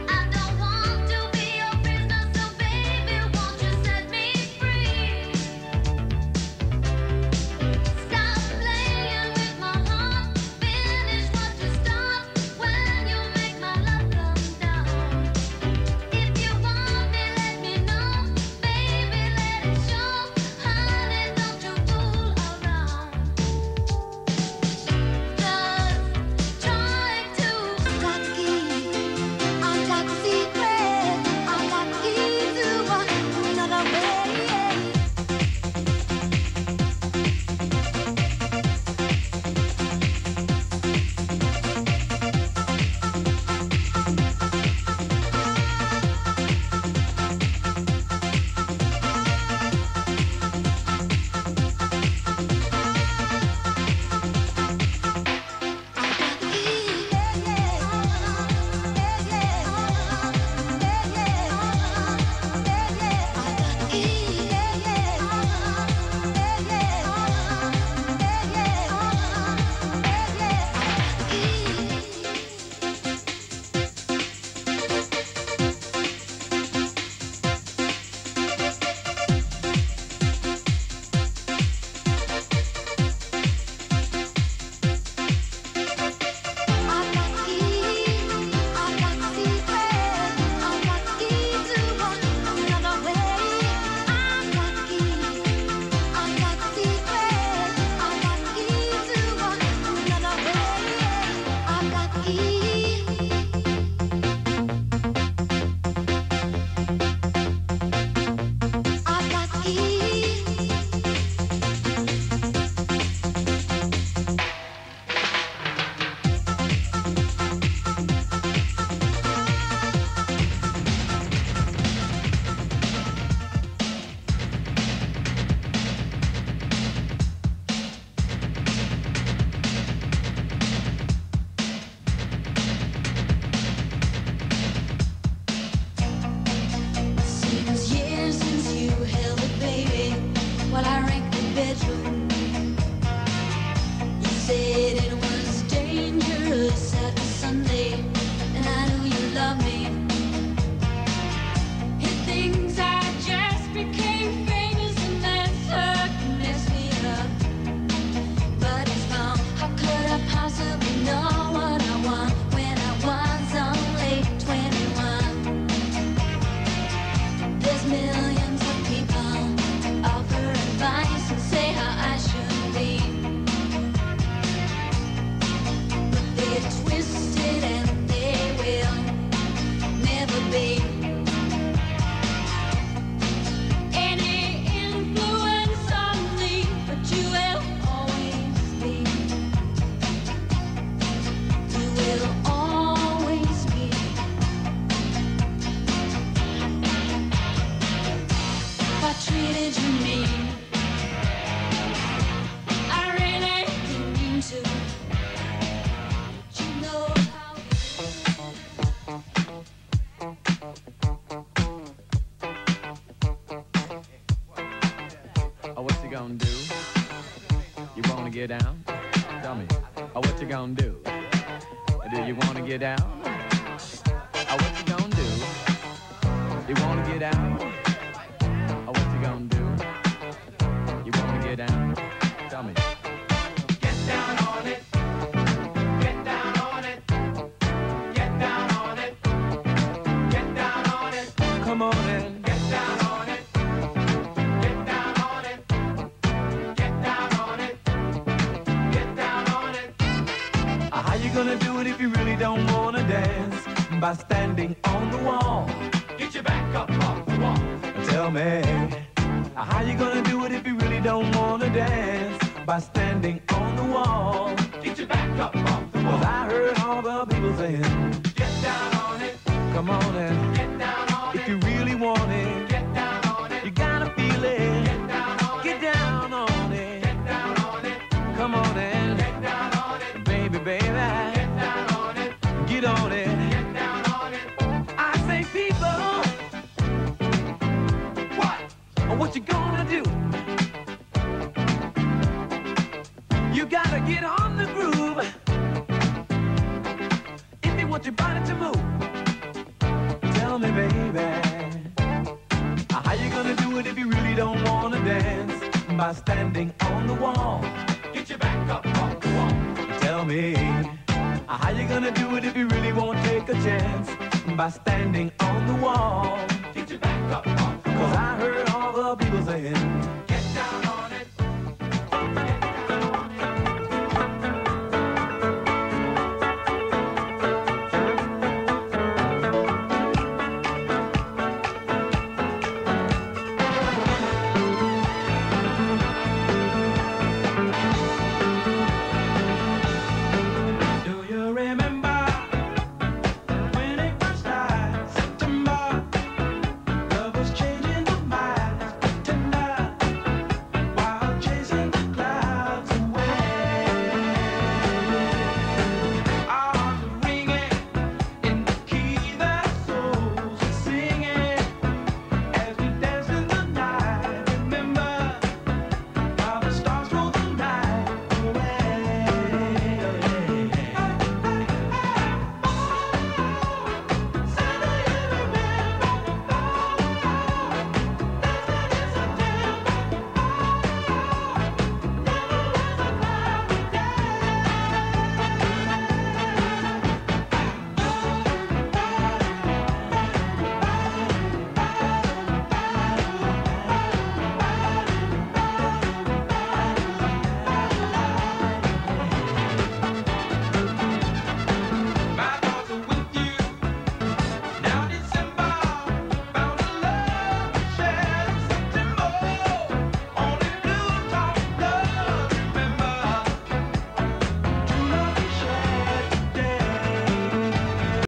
I don't want to be your prisoner, so baby, won't you set me free? treated you mean. I really didn't mean to. But you know how it Oh, what you gonna do? You wanna get down? Tell me. Oh, what you gonna do? Do you wanna get down? Oh, what you gonna do? You wanna get down? Oh, what you gonna do? You wanna get down? Tell me. Get down on it. Get down on it. Get down on it. Get down on it. Come on in. Get down on it. Get down on it. Get down on it. Get down on it. How you gonna do it if you really don't wanna dance? By standing on the wall. Get your back up off the wall. Tell me, how you gonna do it if you really don't wanna dance? By standing on the wall. Get your back up off the wall. 'Cause I heard all the people saying, Get down on it. come on and Get down on if it. you really want it, Get down on it. you gotta feel it. Get down on it. Get down on it. Get down on it. Come on and Get down on it. baby, baby, Get down on it. get on it. Get down on it. I say, people, what you gonna do? You gotta get on the groove if you want your body to move. Tell me, baby, how you gonna do it if you really don't wanna dance? By standing on the wall. Get your back up off the wall. Tell me, how you gonna do it if you really won't take a chance? By standing on the wall. Get your back up off the wall. 'Cause I heard all the people saying,